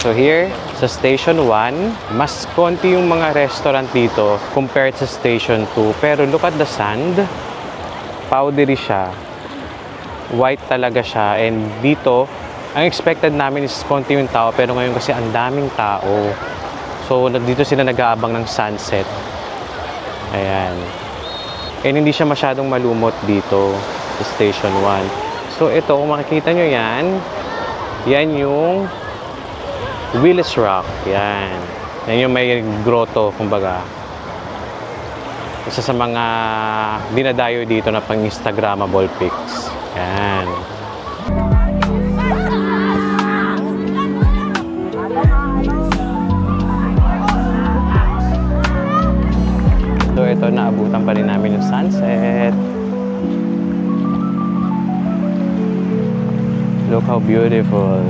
So here, sa Station 1, mas konti yung mga restaurant dito compared sa Station 2. Pero look at the sand. Powdery siya. White talaga siya. And dito, ang expected namin is konti yung tao. Pero ngayon kasi ang daming tao. So dito sila nag-aabang ng sunset. Ayan. And hindi siya masyadong malumot dito sa Station 1. So ito, kung makikita nyo yan, yan yung Willis Rock. Yan. Yan yung may grotto, kumbaga. Isa sa mga dinadayo dito na pang-Instagrammable pics. Yan. So ito, naabutan pa rin namin yung sunset. Look how beautiful.